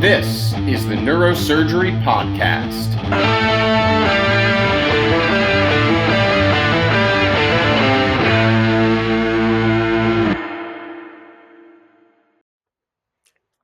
This is the Neurosurgery Podcast.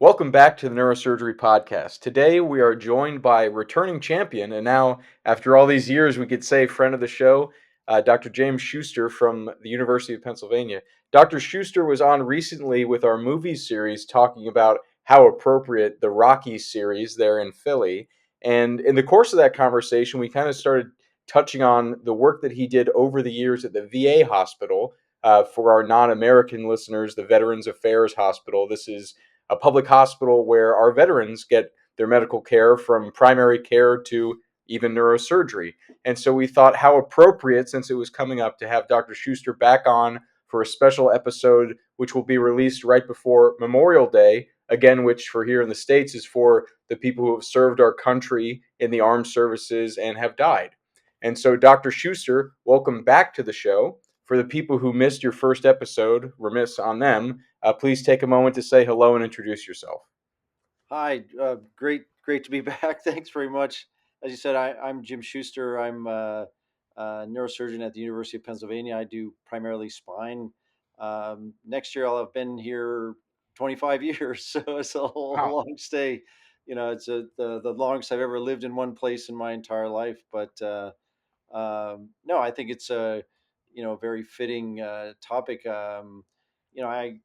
Welcome back to the Neurosurgery Podcast. Today we are joined by returning champion, and now, after all these years, we could say friend of the show, Dr. James Schuster from the University of Pennsylvania. Dr. Schuster was on recently with our movie series talking about how appropriate the Rocky series there in Philly. And in the course of that conversation, we kind of started touching on the work that he did over the years at the VA hospital. For our non-American listeners, the Veterans Affairs Hospital. This is a public hospital where our veterans get their medical care, from primary care to even neurosurgery. And so we thought how appropriate, since it was coming up, to have Dr. Schuster back on for a special episode, which will be released right before Memorial Day, again, which for here in the States is for the people who have served our country in the armed services and have died. And so, Dr. Schuster, welcome back to the show. For the people who missed your first episode, remiss on them, please take a moment to say hello and introduce yourself. Hi, great to be back. Thanks very much. As you said, I'm Jim Schuster. I'm a neurosurgeon at the University of Pennsylvania. I do primarily spine. Next year, I'll have been here 25 years, so it's a Wow. long stay. It's the longest I've ever lived in one place in my entire life. But no, I think it's a very fitting topic. You know, I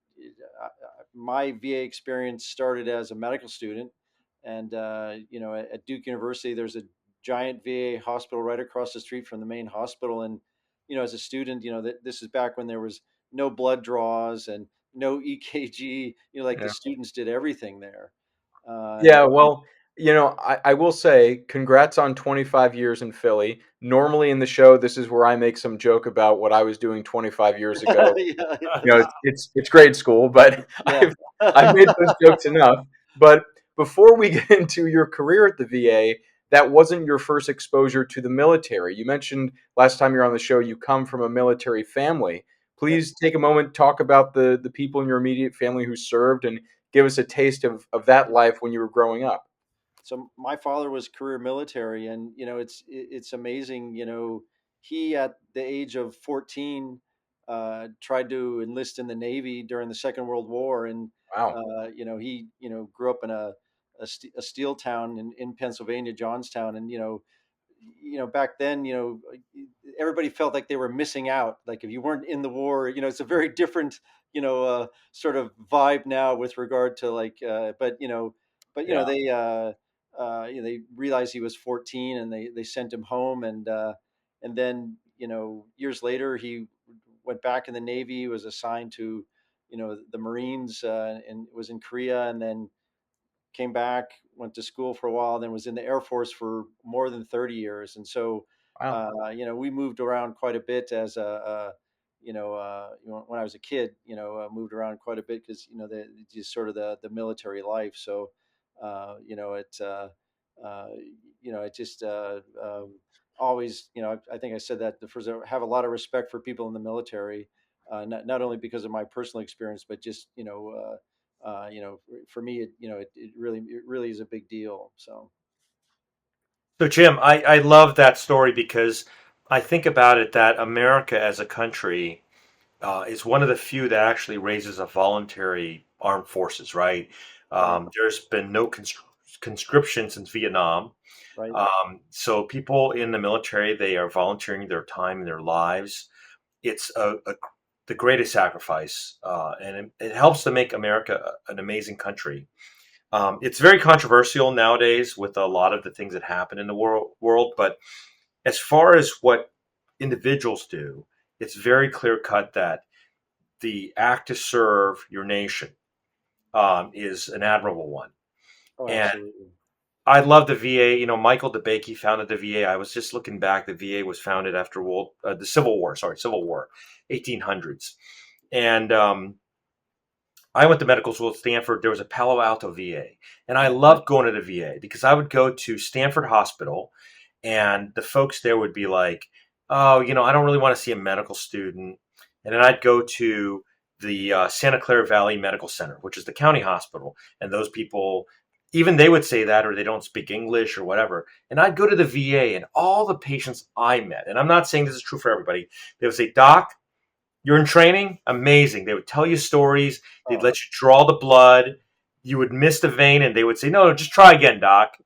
my VA experience started as a medical student, and at Duke University, there's a giant VA hospital right across the street from the main hospital. And as a student, this is back when there was no blood draws and no EKG. Like the Yeah. students did everything there. Yeah, well, I will say congrats on 25 years in Philly. Normally in the show, this is where I make some joke about what I was doing 25 years ago. Yeah, It's grade school, but yeah. I've made those jokes enough. But before we get into your career at the VA, that wasn't your first exposure to the military. You mentioned last time you're on the show, you come from a military family. Yep. Please take a moment, talk about the people in your immediate family who served, and give us a taste of that life when you were growing up. So my father was career military, and it's amazing. He at the age of 14 tried to enlist in the Navy during the Second World War, and Wow. he grew up in a steel town in Pennsylvania, Johnstown, and back then, everybody felt like they were missing out. Like if you weren't in the war, it's a very different, sort of vibe now with regard to like, Yeah. they realized he was 14 and they sent him home. And then, years later, he went back in the Navy, was assigned to, the Marines, and was in Korea, and then came back, went to school for a while, then was in the Air Force for more than 30 years. And so, Wow. we moved around quite a bit as when I was a kid, moved around quite a bit because, just sort of the military life. So, uh, you know, it, uh, uh, it just, always, I think I said that the first, I have a lot of respect for people in the military, not only because of my personal experience, but just, for me, it really is a big deal. So, So, Jim, I love that story because I think about it that America as a country is one of the few that actually raises a voluntary armed forces, right? right, There's been no conscription since Vietnam. right. So people in the military, they are volunteering their time and their lives. It's the greatest sacrifice, and it helps to make America an amazing country. It's very controversial nowadays with a lot of the things that happen in the world. But as far as what individuals do, it's very clear cut that the act to serve your nation is an admirable one. Oh, And absolutely. I love the VA. You know, Michael DeBakey founded the VA. I was just looking back. The VA was founded after the Civil War. Sorry, Civil War, 1800s. And I went to medical school at Stanford. There was a Palo Alto VA, and I loved going to the VA because I would go to Stanford Hospital, and the folks there would be like, "Oh, I don't really want to see a medical student," and then I'd go to the Santa Clara Valley Medical Center, which is the county hospital, and those people even they would say that, or they don't speak English or whatever. And I'd go to the VA, and all the patients I met, and I'm not saying this is true for everybody, they would say, "Doc, you're in training? Amazing." They would tell you stories. They'd Oh, let you draw the blood. You would miss the vein, and they would say, "No, just try again, Doc."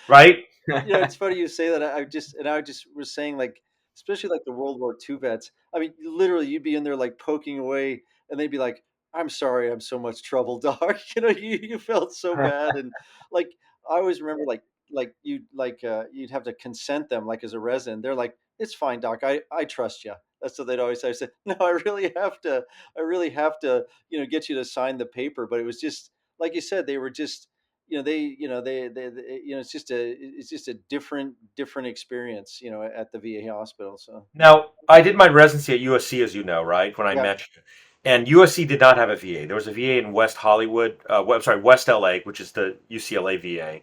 Right? it's funny you say that. I just was saying, like, especially like the World War II vets. I mean, literally, you'd be in there like poking away, and they'd be like, "I'm sorry, I'm so much trouble, doc." You felt so bad, and like I always remember, you'd have to consent them, like as a resident. They're like, "It's fine, doc. I trust you." That's what they'd always say. I said, "No, I really have to, get you to sign the paper." But it was just like you said, they were just it's just a different experience, at the VA hospital. So Now, I did my residency at USC, as you know, right? When I yeah, met you, and USC did not have a VA. There was a VA in West Hollywood. I'm sorry, West LA, which is the UCLA VA.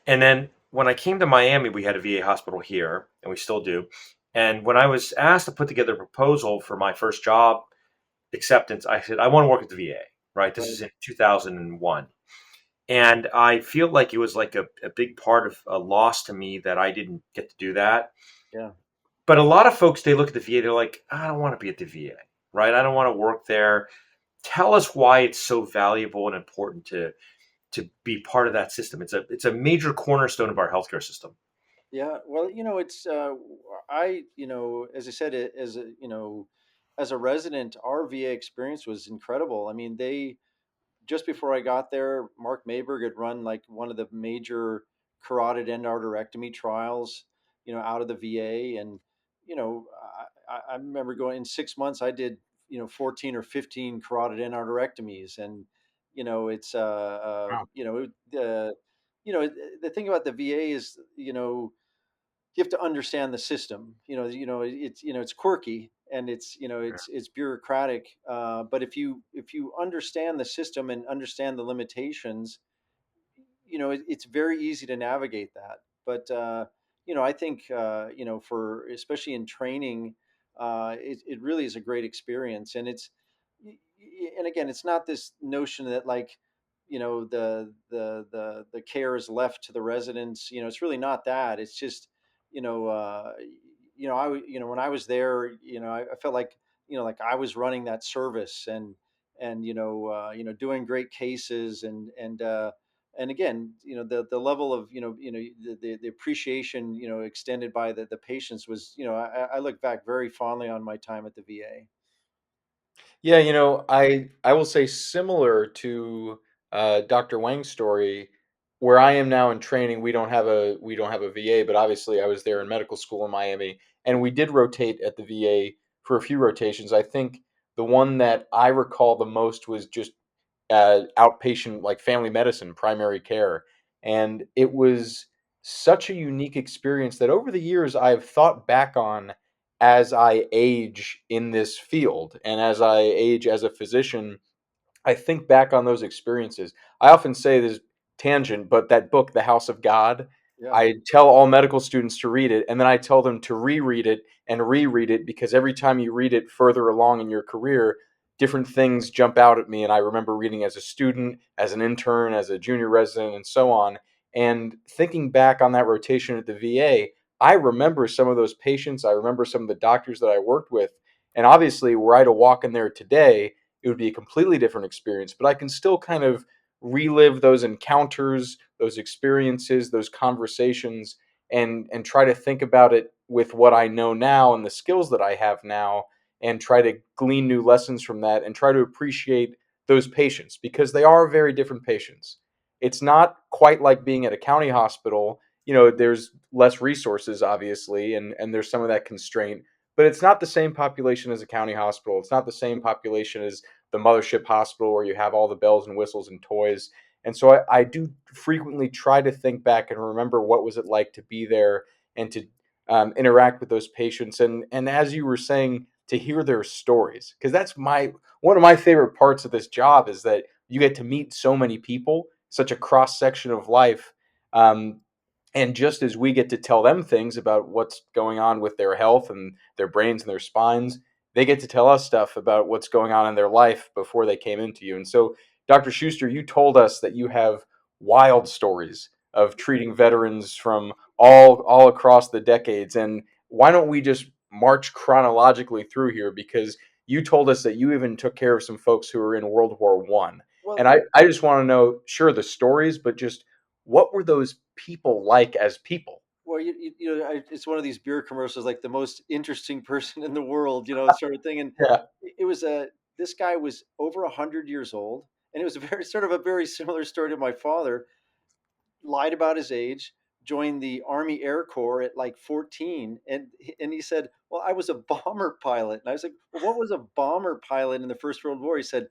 And then when I came to Miami, we had a VA hospital here, and we still do. And when I was asked to put together a proposal for my first job acceptance, I said I want to work at the VA. Right. This right, is in 2001. And I feel like it was like a big part of a loss to me that I didn't get to do that. yeah. But a lot of folks, they look at the VA, they're like, I don't want to be at the VA, right? I don't want to work there. Tell us why it's so valuable and important to be part of that system. It's a major cornerstone of our healthcare system. Yeah, well, it's as I said, as a resident, our VA experience was incredible. I mean, they just before I got there, Mark Mayberg had run like one of the major carotid endarterectomy trials, out of the VA. And, I remember going in 6 months, I did, 14 or 15 carotid endarterectomies. And, it's, Wow. the thing about the VA is, you have to understand the system. It's quirky, and it's bureaucratic. But if you understand the system and understand the limitations, it's very easy to navigate that. But I think for especially in training, it really is a great experience. And and again, it's not this notion that, like, the care is left to the residents. It's really not that. It's just, you know uh when I was there, I felt like, like I was running that service, and doing great cases, and again, the level of, the appreciation, extended by the patients was, I look back very fondly on my time at the VA. Yeah, I will say similar to Dr. Wang's story, where I am now in training, we don't have a VA, but obviously I was there in medical school in Miami, and we did rotate at the VA for a few rotations. I think the one that I recall the most was just outpatient, like family medicine, primary care. And it was such a unique experience that over the years I've thought back on as I age in this field and as I age as a physician. I think back on those experiences. I often say this tangent, but that book, The House of God, Yeah, I tell all medical students to read it, and then I tell them to reread it and reread it because every time you read it further along in your career, different things jump out at me. And I remember reading as a student, as an intern, as a junior resident, and so on. And thinking back on that rotation at the VA, I remember some of those patients. I remember some of the doctors that I worked with. And obviously, were I to walk in there today, it would be a completely different experience. But I can still kind of relive those encounters, those experiences, those conversations, and try to think about it with what I know now and the skills that I have now, and try to glean new lessons from that and try to appreciate those patients because they are very different patients. It's not quite like being at a county hospital. There's less resources, obviously, and there's some of that constraint, but it's not the same population as a county hospital. It's not the same population as the mothership hospital where you have all the bells and whistles and toys. And so I do frequently try to think back and remember what was it like to be there and to interact with those patients. And as you were saying, to hear their stories, because that's my one of my favorite parts of this job is that you get to meet so many people, such a cross section of life. Um, and just as we get to tell them things about what's going on with their health and their brains and their spines, they get to tell us stuff about what's going on in their life before they came into you. And so, Dr. Schuster, you told us that you have wild stories of treating veterans from all across the decades. And why don't we just march chronologically through here? Because you told us that you even took care of some folks who were in World War One. Well, And I just want to know, sure, the stories, but just what were those people like as people? well, it's one of these beer commercials, like the most interesting person in the world, sort of thing. And Yeah. it was this guy was over 100 years old, and it was a very sort of a very similar story to my father. Lied about his age, joined the Army Air Corps at like 14, and he said, "Well, I was a bomber pilot." And I was like, "Well, what was a bomber pilot in the First World War?" He said,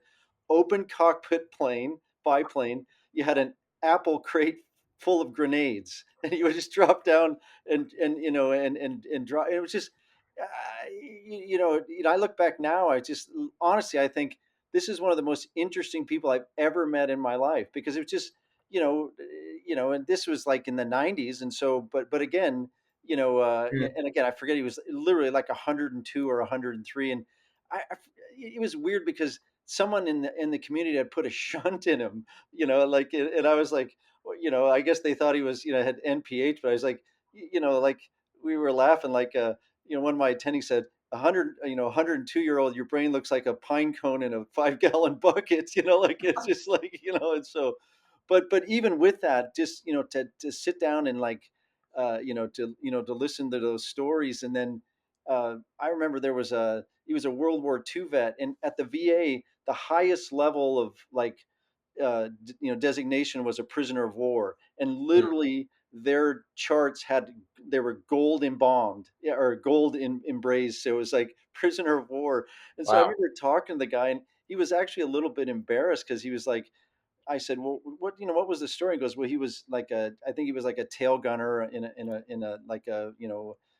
"Open cockpit plane, biplane. You had an apple crate full of grenades, and you would just drop down and and drop." It was just, I look back now. I just honestly, I think this is one of the most interesting people I've ever met in my life, because it was just and this was like in the 90s. And so, but again, Mm. and again, I forget, he was literally like 102 or 103. And it was weird because someone in the community had put a shunt in him, like, and I was like, well, I guess they thought he was, had NPH, but I was like, like, we were laughing, like, one of my attendings said, 102-year-old, your brain looks like a pine cone in a 5-gallon bucket, like, it's just like, and so, but even with that, just to sit down and like to listen to those stories. And then I remember there was a he was a World War II vet, and at the VA, the highest level of like designation was a prisoner of war. And Mm. literally their charts they were gold embalmed, yeah, or gold embraced, so it was like prisoner of war. And so I Wow. remember talking to the guy, and he was actually a little bit embarrassed, because he was like, I said, "Well, what was the story?" He goes, "Well, he was like I think he was like a tail gunner in a like a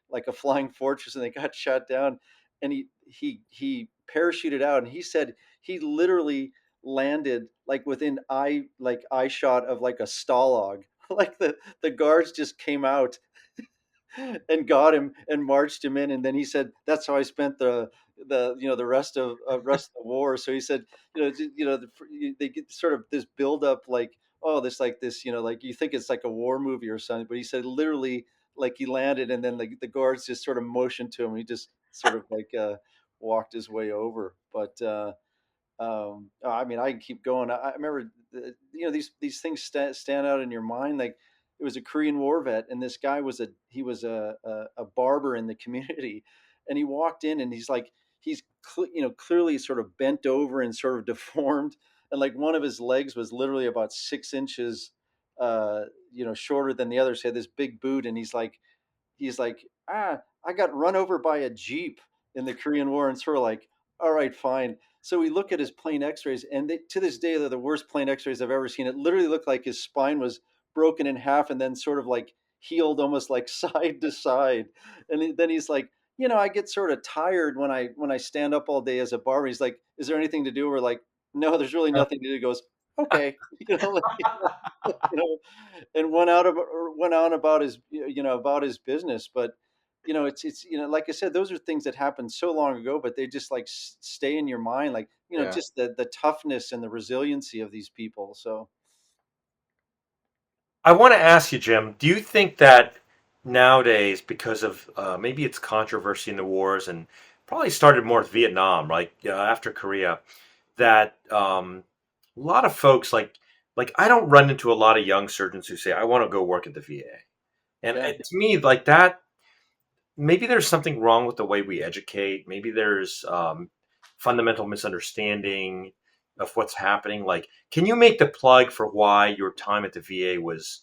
like a flying fortress, and they got shot down, and he parachuted out, and he said he literally landed like within eye shot of like a Stalag, like the guards just came out and got him and marched him in. And then he said, that's how I spent the rest of the war. So he said, they get sort of this build up, like, oh, this, like this, like you think it's like a war movie or something. But he said literally, like, he landed, and then the guards just sort of motioned to him. He just sort of like walked his way over. But I mean, I can keep going. I remember, these things stand out in your mind. Like, it was a Korean War vet, and this guy was a barber in the community, and he walked in, and he's like, clearly sort of bent over and sort of deformed, and like one of his legs was literally about 6 inches, shorter than the other. So he had this big boot, and he's like, I got run over by a Jeep in the Korean War. And sort of like, all right, fine. So we look at his plane x-rays, and to this day, they're the worst plane x-rays I've ever seen. It literally looked like his spine was broken in half and then sort of like healed almost like side to side. And then he's like, I get sort of tired when I stand up all day as a barber. He's like, is there anything to do? We're like, no, there's really nothing to do. He goes, okay. Like, you know, and went on about his about his business. But it's like I said, those are things that happened so long ago, but they just like stay in your mind, like, Yeah. just the toughness and the resiliency of these people. So I want to ask you, Jim, do you think that nowadays, because of maybe it's controversy in the wars and probably started more with Vietnam, like after Korea, that a lot of folks like I don't run into a lot of young surgeons who say I want to go work at the VA, and yeah. to me, like that, maybe there's something wrong with the way we educate. Maybe there's fundamental misunderstanding of what's happening. Like, can you make the plug for why your time at the VA was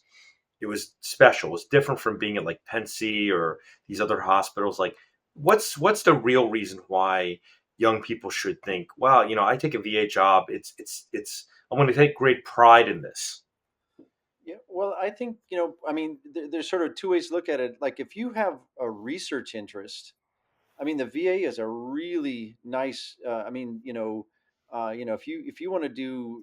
it was special? It was different from being at like Penn or these other hospitals. Like, what's the real reason why young people should think, wow, I take a VA job. It's I'm going to take great pride in this. Yeah, well, I think, I mean, there's sort of two ways to look at it. Like, if you have a research interest, I mean, the VA is a really nice. I mean, if you want to do,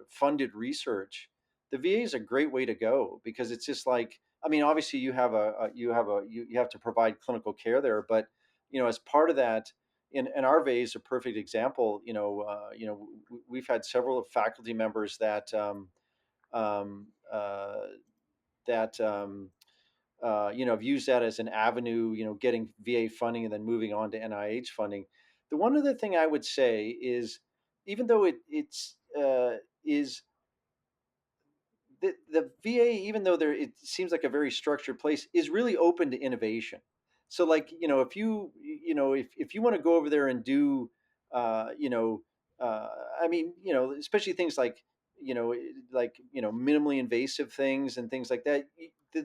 funded research, the VA is a great way to go, because it's just like, I mean, obviously you have to provide clinical care there, but as part of that, and our VA is a perfect example. We've had several faculty members um, uh, that have used that as an avenue, getting VA funding and then moving on to NIH funding. The one other thing I would say is, even though it's is the VA, even though it seems like a very structured place, is really open to innovation. So, like, if you want to go over there and do, uh, you know, uh, I mean, especially things like, minimally invasive things and things like that,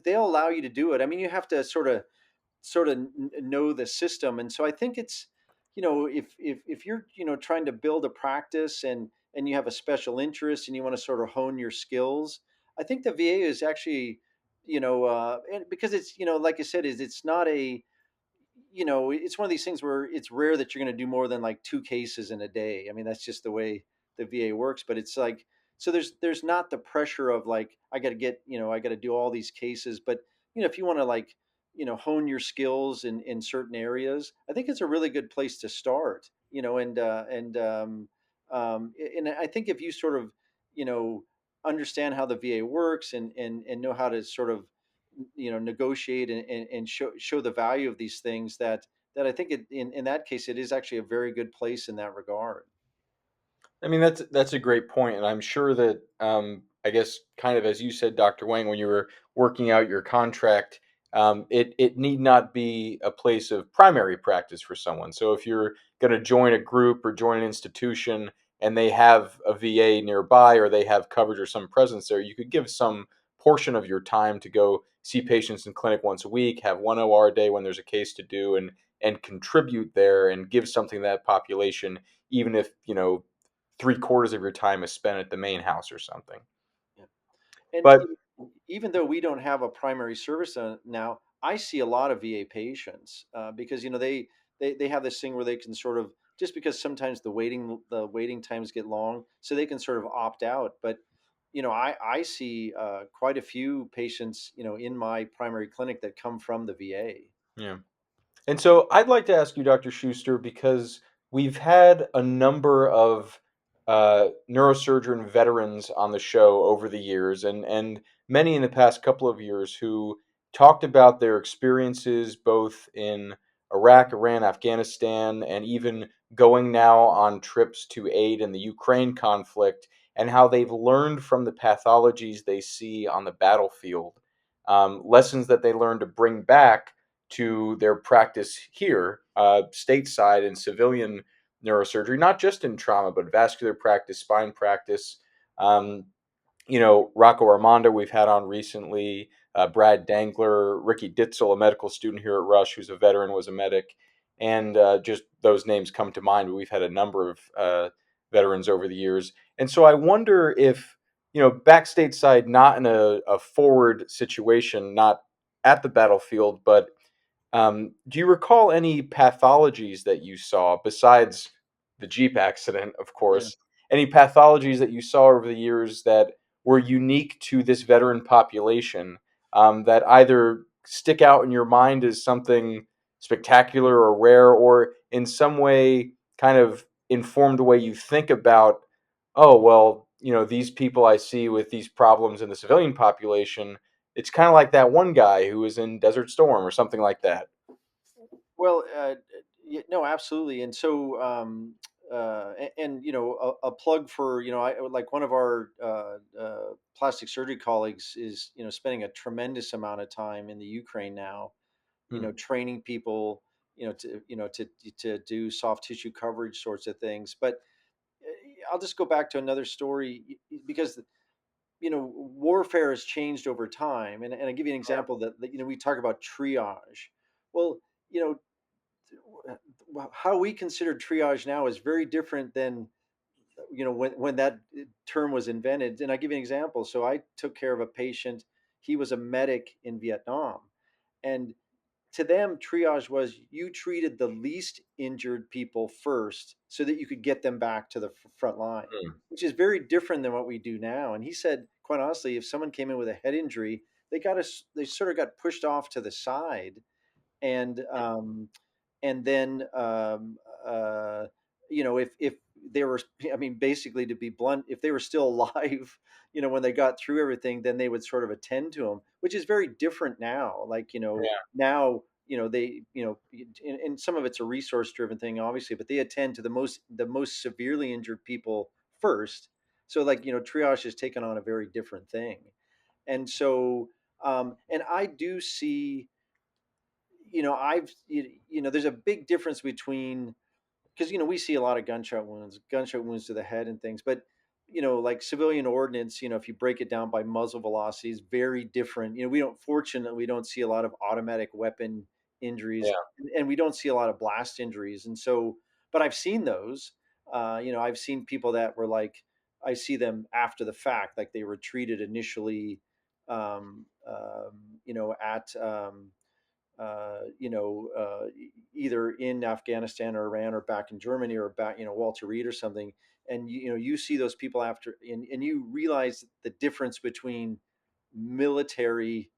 they'll allow you to do it. I mean, you have to sort of know the system. And so I think it's, if you're, trying to build a practice, and you have a special interest and you want to sort of hone your skills, I think the VA is actually, and because it's, like I said, is it's not a, it's one of these things where it's rare that you're going to do more than like two cases in a day. I mean, that's just the way the VA works. But it's like, so there's not the pressure of like, I got to get, I got to do all these cases. But if you want to, like, hone your skills in certain areas, I think it's a really good place to start. And I think if you sort of, you know understand how the VA works, and know how to sort of, negotiate, and show the value of these things, that I think in that case it is actually a very good place in that regard. I mean, that's a great point, and I'm sure that I guess kind of as you said, Dr. Wang, when you were working out your contract, it need not be a place of primary practice for someone. So if you're going to join a group or join an institution and they have a VA nearby or they have coverage or some presence there, you could give some portion of your time to go see patients in clinic once a week, have one OR a day when there's a case to do, and contribute there and give something to that population, even if 3/4 of your time is spent at the main house or something. Yeah. And But even though we don't have a primary service now, I see a lot of VA patients, because they have this thing where they can sort of, just because sometimes the waiting times get long, so they can sort of opt out. But I see quite a few patients, in my primary clinic that come from the VA. yeah. And so I'd like to ask you, Dr. Schuster, because we've had a number of neurosurgeon veterans on the show over the years, and many in the past couple of years who talked about their experiences both in Iraq, Iran, Afghanistan, and even going now on trips to aid in the Ukraine conflict, and how they've learned from the pathologies they see on the battlefield, lessons that they learned to bring back to their practice here, stateside in civilian neurosurgery, not just in trauma, but vascular practice, spine practice. Um, Rocco Armando, we've had on recently, Brad Dangler, Ricky Ditzel, a medical student here at Rush, who's a veteran, was a medic. And just those names come to mind. We've had a number of veterans over the years. And so I wonder if, back stateside, not in a forward situation, not at the battlefield, but do you recall any pathologies that you saw besides the Jeep accident, of Yeah. course? Any pathologies that you saw over the years that were unique to this veteran population, that either stick out in your mind as something spectacular or rare, or in some way kind of informed the way you think about, oh, well, these people I see with these problems in the civilian population, it's kind of like that one guy who was in Desert Storm or something like that. Well, no, absolutely. And so, and a plug for, I like one of our plastic surgery colleagues is, spending a tremendous amount of time in the Ukraine now, Hmm. training people, to do soft tissue coverage sorts of things. But I'll just go back to another story, because warfare has changed over time, and I give you an example that we talk about triage. Well, you know how we consider triage now is very different than when that term was invented. And I give you an example. So I took care of a patient. He was a medic in Vietnam, and to them, triage was, you treated the least injured people first so that you could get them back to the front line, Hmm. which is very different than what we do now. And he said, quite honestly, if someone came in with a head injury, they sort of got pushed off to the side, and then if they were, I mean, basically, to be blunt, if they were still alive, when they got through everything, then they would sort of attend to them, which is very different now. Like, Yeah. now, they, and some of it's a resource driven thing, obviously, but they attend to the most severely injured people first. So, like, triage has taken on a very different thing. And so, and I do see, there's a big difference between, because we see a lot of gunshot wounds to the head and things, but like civilian ordnance, if you break it down by muzzle velocity, is very different. Fortunately, we don't see a lot of automatic weapon injuries, Yeah. and we don't see a lot of blast injuries. And so, but I've seen those. I've seen people that were like, I see them after the fact, like they were treated initially, at either in Afghanistan or Iran or back in Germany or back, Walter Reed or something. And you see those people after, and you realize the difference between military,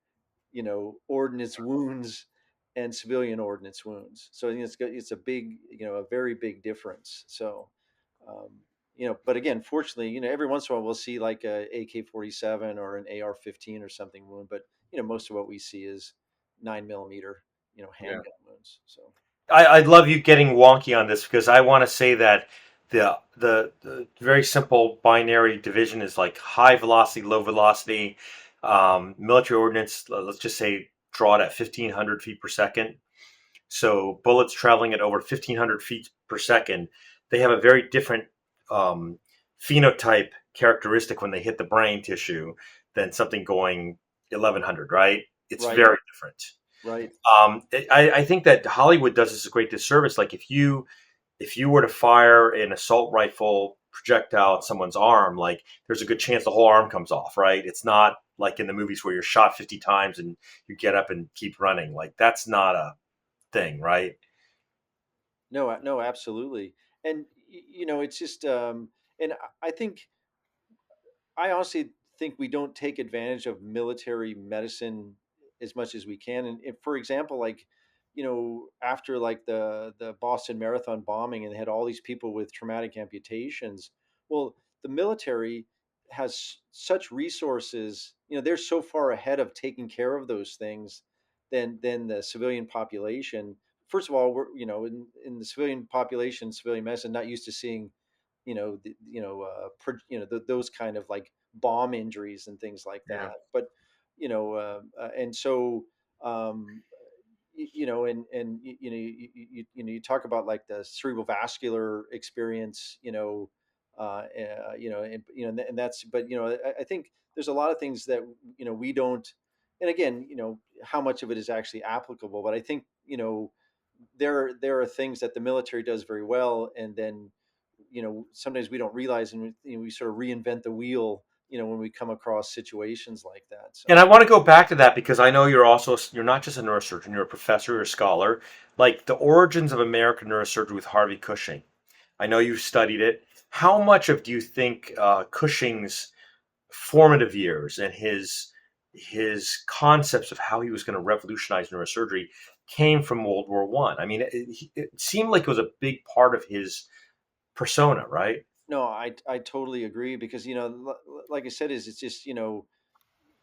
ordnance wounds and civilian ordnance wounds. So I think it's a big, a very big difference. So, um, but again, fortunately, every once in a while we'll see like a AK-47 or an AR-15 or something wound, but most of what we see is 9 millimeter, Yeah. handgun wounds. So I'd love you getting wonky on this because I want to say that the very simple binary division is like high velocity, low velocity. Military ordnance, let's just say, draw it at 1,500 feet per second. So bullets traveling at over 1,500 feet per second, they have a very different um, phenotype characteristic when they hit the brain tissue than something going 1,100. Right? It's right, very different. right. I think that Hollywood does us a great disservice. Like if you were to fire an assault rifle projectile at someone's arm, like there's a good chance the whole arm comes off, right? It's not like in the movies where you're shot 50 times and you get up and keep running. Like that's not a thing, right? No, no, absolutely. And it's just, and I think, I honestly think we don't take advantage of military medicine as much as we can. And if, for example, like, after like the Boston Marathon bombing, and they had all these people with traumatic amputations, well, the military has such resources. They're so far ahead of taking care of those things than the civilian population. First of all, we're, in the civilian population, civilian medicine, not used to seeing, those kind of like bomb injuries and things like Yeah. that. But and so, um, you talk about like the cerebral vascular experience, and that's, but I think there's a lot of things that we don't, and again, how much of it is actually applicable. But I think there are things that the military does very well, and then sometimes we don't realize, and we sort of reinvent the wheel when we come across situations like that. And So I want to go back to that because I know you're not just a neurosurgeon, you're a professor, you're a scholar. Like the origins of American neurosurgery with Harvey Cushing. I know you've studied it. How much of do you think Cushing's formative years and his concepts of how he was going to revolutionize neurosurgery came from World War One? I mean, it seemed like it was a big part of his persona, right? no, I totally agree, because like I said, it's just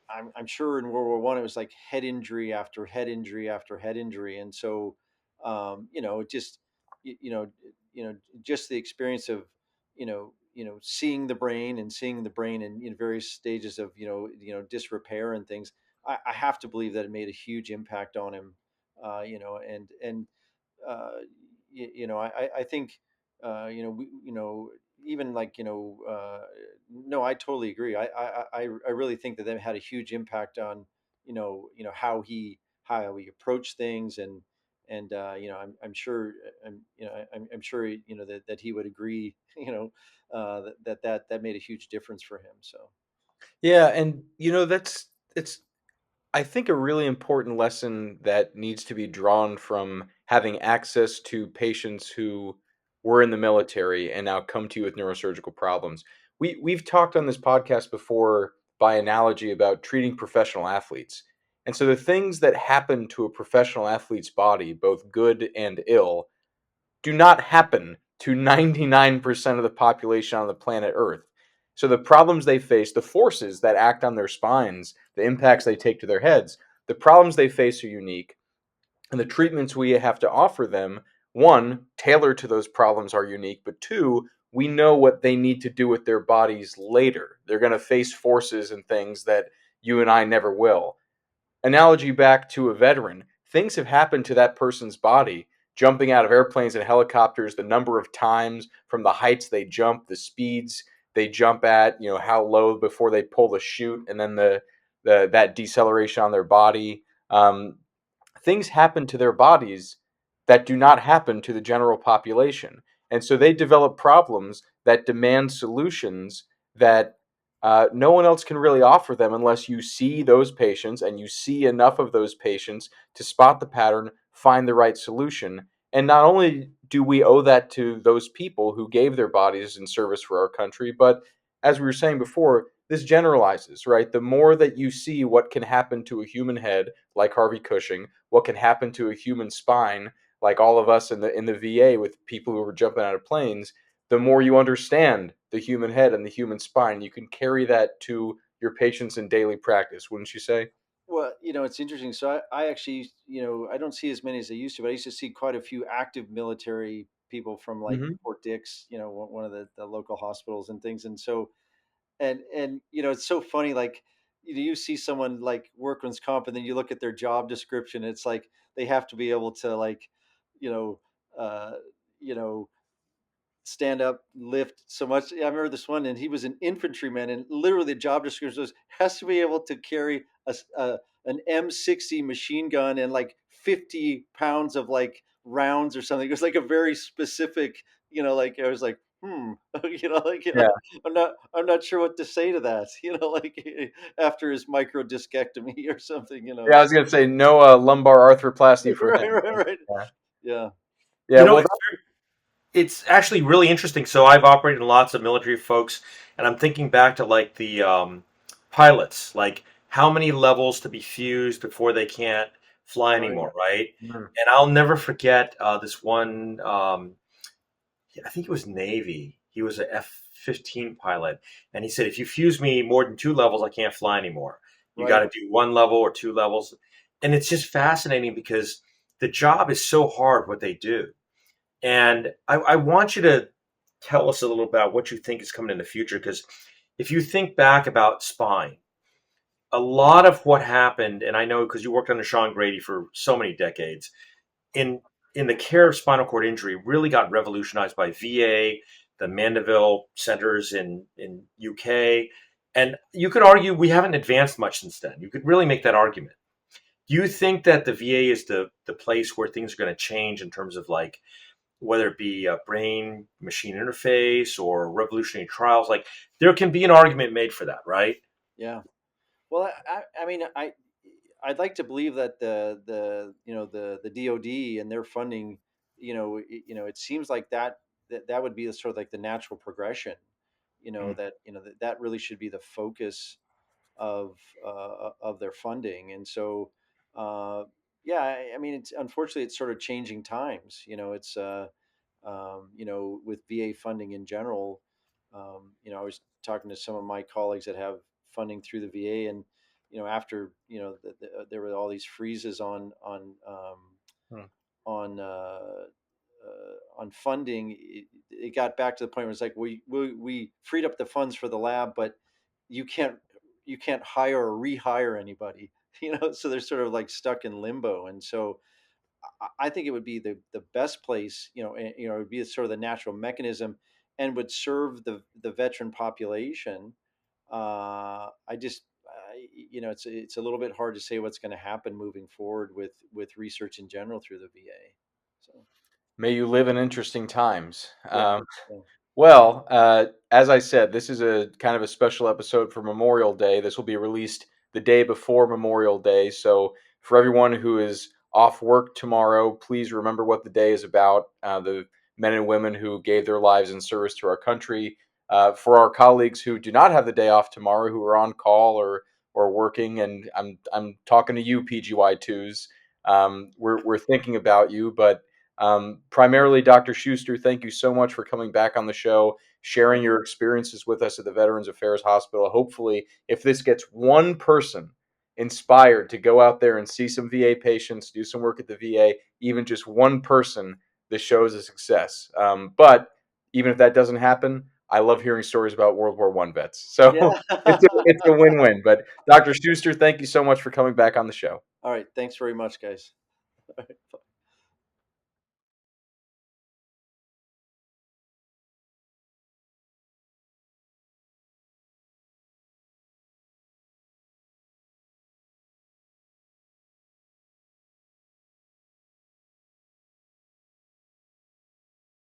I'm sure in World War One it was like head injury after head injury after head injury. And so, just you, you know just the experience of seeing the brain, and seeing the brain in various stages of disrepair and things. I have to believe that it made a huge impact on him. And I think, we, even like, no, I totally agree. I really think that they had a huge impact on, how he approached things. And I'm sure, I'm sure, that he would agree, that made a huge difference for him. So. Yeah, and that's it's I think a really important lesson that needs to be drawn from having access to patients who were in the military and now come to you with neurosurgical problems. We've talked on this podcast before by analogy about treating professional athletes. And so the things that happen to a professional athlete's body, both good and ill, do not happen to 99% of the population on the planet Earth. So the problems they face, the forces that act on their spines, the impacts they take to their heads, the problems they face are unique. And the treatments we have to offer them, one, tailored to those problems are unique, but two, we know what they need to do with their bodies later. They're going to face forces and things that you and I never will. Analogy back to a veteran, things have happened to that person's body, jumping out of airplanes and helicopters, the number of times from the heights they jump, the speeds they jump at, how low before they pull the chute, and then the that deceleration on their body. Things happen to their bodies that do not happen to the general population. And so they develop problems that demand solutions that no one else can really offer them unless you see those patients and you see enough of those patients to spot the pattern, find the right solution. And not only do we owe that to those people who gave their bodies in service for our country, but as we were saying before, this generalizes, right? The more that you see what can happen to a human head, like Harvey Cushing, what can happen to a human spine, like all of us in the VA with people who were jumping out of planes, the more you understand the human head and the human spine, you can carry that to your patients in daily practice, wouldn't you say? Well, it's interesting. So I actually, I don't see as many as I used to, but I used to see quite a few active military people from like Hmm. Fort Dix, one of the local hospitals and things. And so, and it's so funny. Like, you see someone like workman's comp, and then you look at their job description. It's like they have to be able to like, you know, uh, you know, stand up, lift so much. I remember this one, and he was an infantryman, and literally the job description was has to be able to carry an M60 machine gun and like 50 pounds of like rounds or something. It was like a very specific, like I was like, Yeah. I'm not sure what to say to that, like after his micro discectomy or something, Yeah, I was gonna say no lumbar arthroplasty for right, him. right, right, Yeah. yeah, Yeah. Well, It's actually really interesting. So I've operated in lots of military folks, and I'm thinking back to like the pilots, like how many levels to be fused before they can't fly right, anymore, right? Mhm. And I'll never forget this one. I think it was Navy. He was a F-15 pilot, and he said, "If you fuse me more than two levels, I can't fly anymore. You got right. to do one level or two levels." And it's just fascinating because the job is so hard what they do. And I want you to tell us a little about what you think is coming in the future. Because if you think back about spine, a lot of what happened, and I know because you worked under Sean Grady for so many decades, in in the care of spinal cord injury, really got revolutionized by VA, the Mandeville centers in UK, and you could argue we haven't advanced much since then. You could really make that argument. Do you think that the VA is the place where things are going to change in terms of like whether it be a brain machine interface or revolutionary trials, like there can be an argument made for that, right? Yeah. Well, I mean, I'd like to believe that the DoD and their funding, it seems like that would be the sort of like the natural progression, Mm. that really should be the focus of their funding, and so yeah, I mean, it's unfortunately it's sort of changing times. It's with VA funding in general. I was talking to some of my colleagues that have funding through the VA, and after there were all these freezes Hmm. on on funding. It got back to the point where it's like we freed up the funds for the lab, but you can't hire or rehire anybody. So they're sort of like stuck in limbo, and so I think it would be the best place, it would be sort of the natural mechanism and would serve the veteran population. I just, it's a little bit hard to say what's going to happen moving forward with research in general through the VA. So May you live in interesting times. yeah, yeah, Well, as I said, this is a kind of a special episode for Memorial Day. This will be released the day before Memorial Day. So, for everyone who is off work tomorrow, please remember what the day is about. The men and women who gave their lives in service to our country. For our colleagues who do not have the day off tomorrow, who are on call or working, and I'm talking to you, PGY twos. We're thinking about you, but Primarily, Dr. Schuster, thank you so much for coming back on the show, sharing your experiences with us at the Veterans Affairs Hospital. Hopefully, if this gets one person inspired to go out there and see some VA patients, do some work at the VA, even just one person, this show is a success. But even if that doesn't happen, I love hearing stories about World War I vets. So Yeah. it's a win-win. But Dr. Schuster, thank you so much for coming back on the show. All right. Thanks very much, guys.